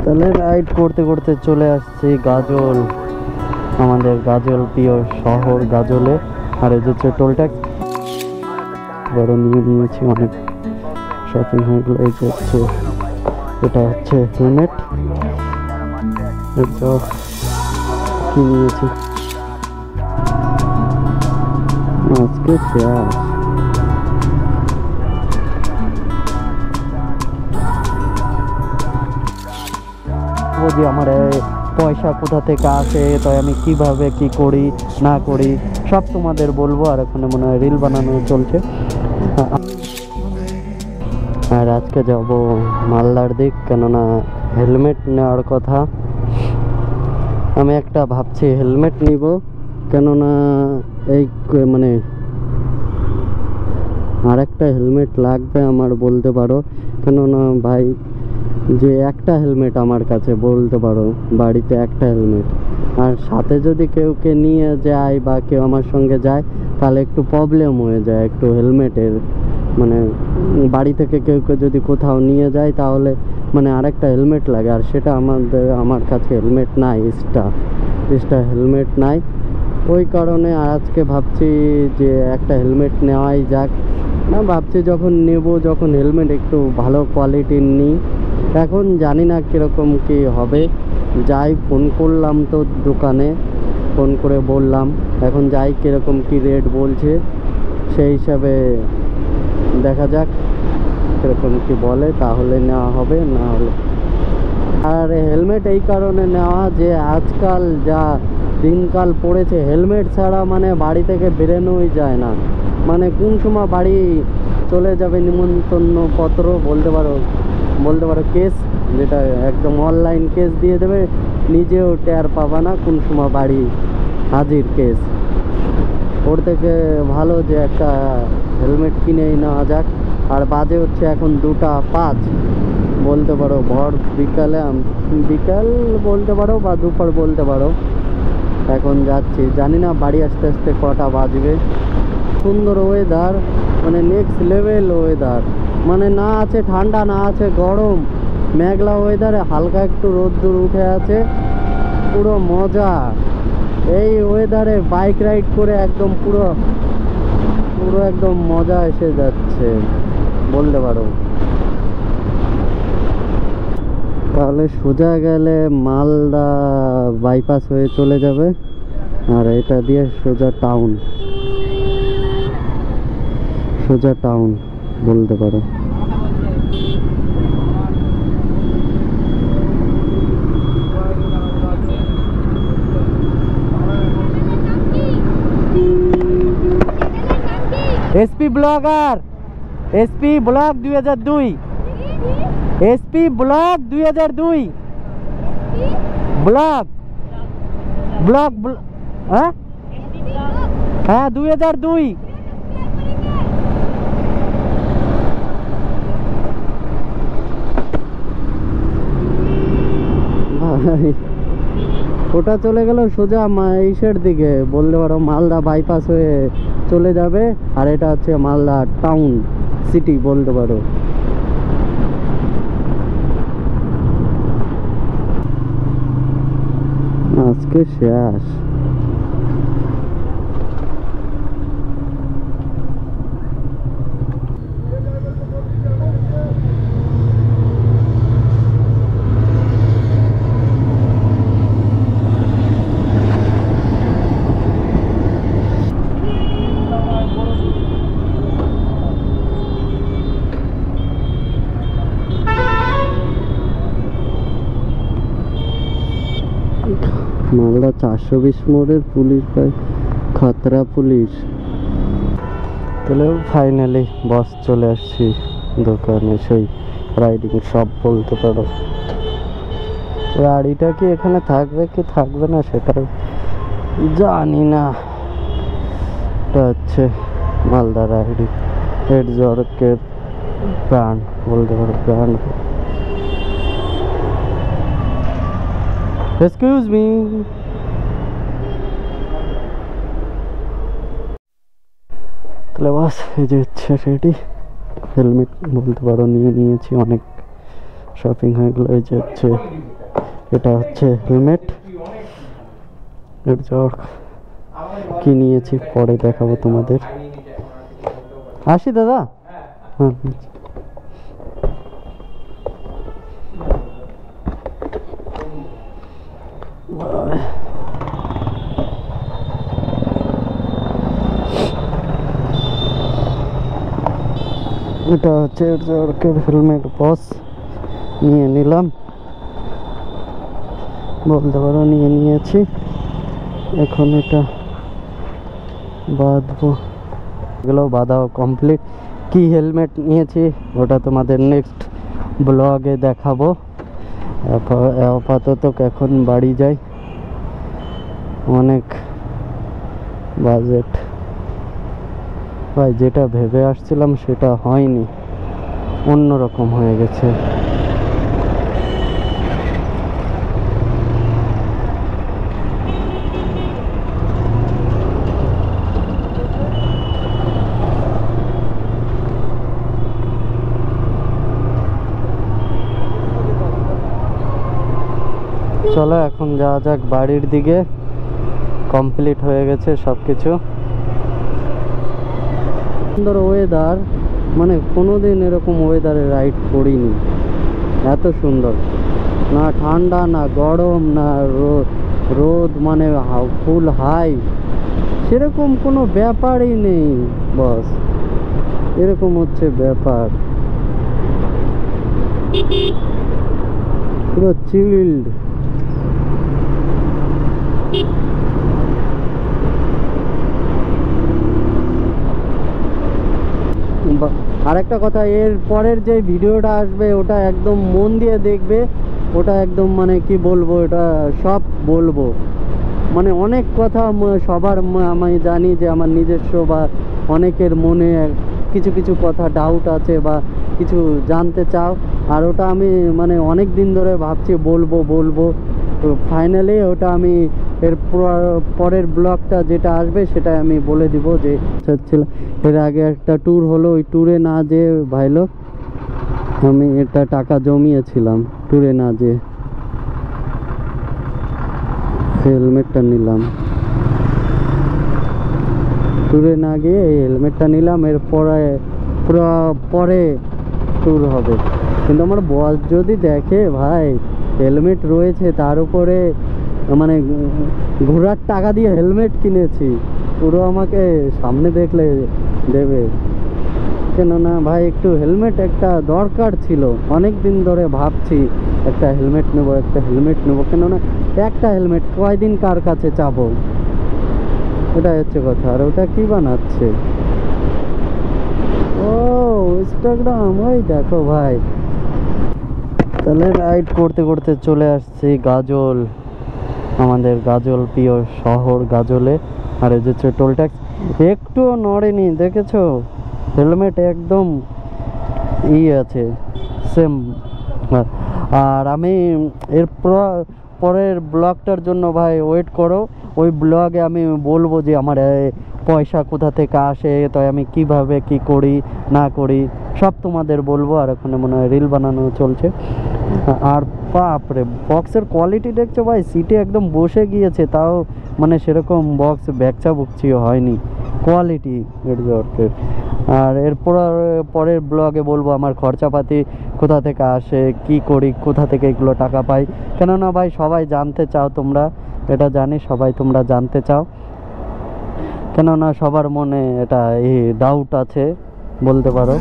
তাহলে রাইড করতে করতে চলে আসছি গাজল, আমাদের গাজল প্রিয় শহর গাজলে। আর এই যে টোল ট্যাক্স বড় নিয়ে নিয়েছি, অনেক শপিং হয়ে গেলো। এই যে হচ্ছে এটা হচ্ছে হেলমেট, কি নিয়েছি আজকে শেয়ার। যে আমার পয়সা কোথা থেকে আসে, তাই আমি কিভাবে কি করি না করি সব তোমাদের বলবো। আর এখানে মনে হয় রিল বানানো চলছে। আর আজকে যাব মালদার দিক, কেননা হেলমেট নেওয়ার কথা। আমি একটা ভাবছি হেলমেট নিব, কেননা এই মানে আর একটা হেলমেট লাগবে আমার বলতে পারো। কেননা ভাই যে একটা হেলমেট আমার কাছে বলতে পারো, বাড়িতে একটা হেলমেট, আর সাথে যদি কেউকে নিয়ে যায় বা কেউ আমার সঙ্গে যায় তাহলে একটু প্রবলেম হয়ে যায় একটু হেলমেটের। মানে বাড়ি থেকে কেউ যদি কোথাও নিয়ে যায় তাহলে মানে আরেকটা হেলমেট লাগে, আর সেটা আমার কাছে হেলমেট নাই, এক্সট্রা হেলমেট নাই। ওই কারণে আজকে ভাবছি যে একটা হেলমেট নেওয়াই যাক। না ভাবছি যখন নেব, যখন হেলমেট একটু ভালো কোয়ালিটির নিই। এখন জানি না কীরকম কী হবে। যাই ফোন করলাম তো দোকানে, ফোন করে বললাম, এখন যাই কীরকম কী রেট বলছে সেই হিসাবে দেখা যাক কীরকম কী বলে, তাহলে নেওয়া হবে না হলে। আর হেলমেট এই কারণে নেওয়া যে আজকাল যা দিনকাল পড়েছে, হেলমেট ছাড়া মানে বাড়ি থেকে বেরোনোই যায় না। মানে কোন সময় বাড়ি চলে যাবে নিমন্ত্রণ পত্র বলতে পারো কেস, যেটা একদম অনলাইন কেস দিয়ে দেবে, নিজেও টের পাবা না কোন সময় বাড়ি হাজির কেস। ওর থেকে ভালো যে একটা হেলমেট কিনেই নেওয়া যাক। আর বাজে হচ্ছে এখন 2টা 5 বলতে পারো, ভর বিকাল বলতে পারো বা দুপুর বলতে পারো। এখন যাচ্ছি, জানি না বাড়ি আস্তে আস্তে কটা বাজবে। সুন্দর ওয়েদার, মানে নেক্সট লেভেল ওয়েদার, মানে না আছে ঠান্ডা না আছে গরম, মেঘলা ওয়েদারে হালকা একটু রোদ্দুর উঠে আছে, পুরো মজা। এই ওয়েদারে বাইক রাইড করে একদম পুরো একদম মজা এসে যাচ্ছে বলতে পারো। তাহলে সোজা গেলে মালদা বাইপাস হয়ে চলে যাবে, আর এটা দিয়ে সোজা টাউন বলতে পারো। SP blog 2002, SP blog 2002 blog হ্যাঁ 2002। ওটা চলে গেল সোজা ইসের দিকে বলতে পারো, মালদা বাইপাস হয়ে চলে যাবে। আর এটা হচ্ছে মালদা টাউন সিটি বলতে পারো। আজকে শেষ। মালদা 420 মোড়ের পুলিশ ভাই খতরা পুলিশ। তাহলে ফাইনালি বস চলে আসছি দোকানে, সেই রাইডিং শপ বলতে পারো। গাড়িটা কি এখানে থাকবে কি থাকবে না সেটা জানি না। এটা হচ্ছে মালদা রাইডিং এডজর্কের ব্র্যান্ড বলতে পারো, ব্র্যান্ড। Excuse me. তাহলে বাস এই যে হচ্ছে রেডি, হেলমেট বলতে পারো নিয়ে নিয়েছি, অনেক শপিং হয়ে গেলো। এই যে হচ্ছে এটা হচ্ছে হেলমেট। কি নিয়েছি পরে দেখাবো তোমাদের। আসি দাদা। হ্যাঁ, এটা হচ্ছে হেলমেট বস নিয়ে নিলাম, বলতে পারো নিয়ে নিয়েছি। এখন এটা বাঁধবো, এগুলো বাঁধাও কমপ্লিট। কি হেলমেট নিয়েছি ওটা তোমাদের নেক্সট ব্লগে দেখাবো। আপাতত এখন বাড়ি যাই, অনেক বাজেট ভাই, যেটা ভেবে আসছিলাম সেটা হয়নি, অন্যরকম হয়ে গেছে। চলো এখন যাওয়া যাক বাড়ির দিকে, কমপ্লিট হয়ে গেছে সবকিছু। সুন্দর ওয়েদার, মানে কোনোদিন এরকম ওয়েদারে রাইড করিনি, এত সুন্দর, না ঠান্ডা না গরম না রোদ, মানে ফুল হাই, সেরকম কোনো ব্যাপারই নেই বস, এরকম হচ্ছে ব্যাপার, পুরো চিল্ড। আরেকটা কথা, এর পরের যে ভিডিওটা আসবে ওটা একদম মন দিয়ে দেখবে, ওটা একদম মানে কি বলবো, এটা সব বলবো, মানে অনেক কথা সবার, আমি জানি যে আমার নিজস্ব বা অনেকের মনে কিছু কিছু কথা ডাউট আছে বা কিছু জানতে চাও, আর ওটা আমি মানে অনেক দিন ধরে ভাবছি বলবো বলবো, তো ফাইনালি ওটা আমি এর পরের ব্লগটা যেটা আসবে সেটা আমি বলে দিব। যে ছিল এর আগে একটা ট্যুর হলো, ওই ট্যুরে না যে ভাই লোক আমি এটা টাকা জমিয়েছিলাম, ট্যুরে না যে হেলমেটটা নিলাম, ট্যুরে না গিয়ে এই হেলমেটটা নিলাম, এর পরে ট্যুর হবে। কিন্তু আমার বস যদি দেখে ভাই হেলমেট রয়েছে, তার উপরে মানে ঘোরার টাকা দিয়ে হেলমেট কিনেছি, পুরো আমাকে সামনে দেখলে দেবে। কেননা ভাই একটু হেলমেট একটা দরকার ছিল, অনেক দিন ধরে ভাবছি একটা হেলমেট নেবো, একটা হেলমেট নেবো, কেননা একটা হেলমেট কয়দিন কার কাছে চাবো, এটাই হচ্ছে কথা। আর ওটা কি বানাচ্ছে, ও ইনস্টাগ্রাম, ওই দেখো ভাই। তাহলে রাইড করতে করতে চলে আসছি গাজল, আমাদের গাজল প্রিয় শহর গাজলে। আর এই যে টোল ট্যাক্স একটুও নড়েনি, দেখেছো, হেলমেট একদম আছে সেম। আর আমি এর পরের ব্লগটার জন্য ভাই ওয়েট করো, ওই ব্লগে আমি বলবো যে আমার পয়সা কোথা থেকে আসে, তাই আমি কিভাবে কি করি না করি সব তোমাদের বলবো। আর ওখানে মনে হয় রিল বানানো চলছে। আর বাপরে বক্সের কোয়ালিটি দেখছো ভাই, সিটে একদম বসে গিয়েছে, তাও মানে সেরকম বক্স ব্যাকচা বুকচিও হয়নি, কোয়ালিটি এর। আর এরপর পরের ব্লগে বলবো আমার খরচাপাতি কোথা থেকে আসে, কি করি, কোথা থেকে এগুলো টাকা পাই, কেননা ভাই সবাই জানতে চাও, তোমরা এটা জানি সবাই তোমরা জানতে চাও, কেননা সবার মনে এটা এই ডাউট আছে বলতে পারো।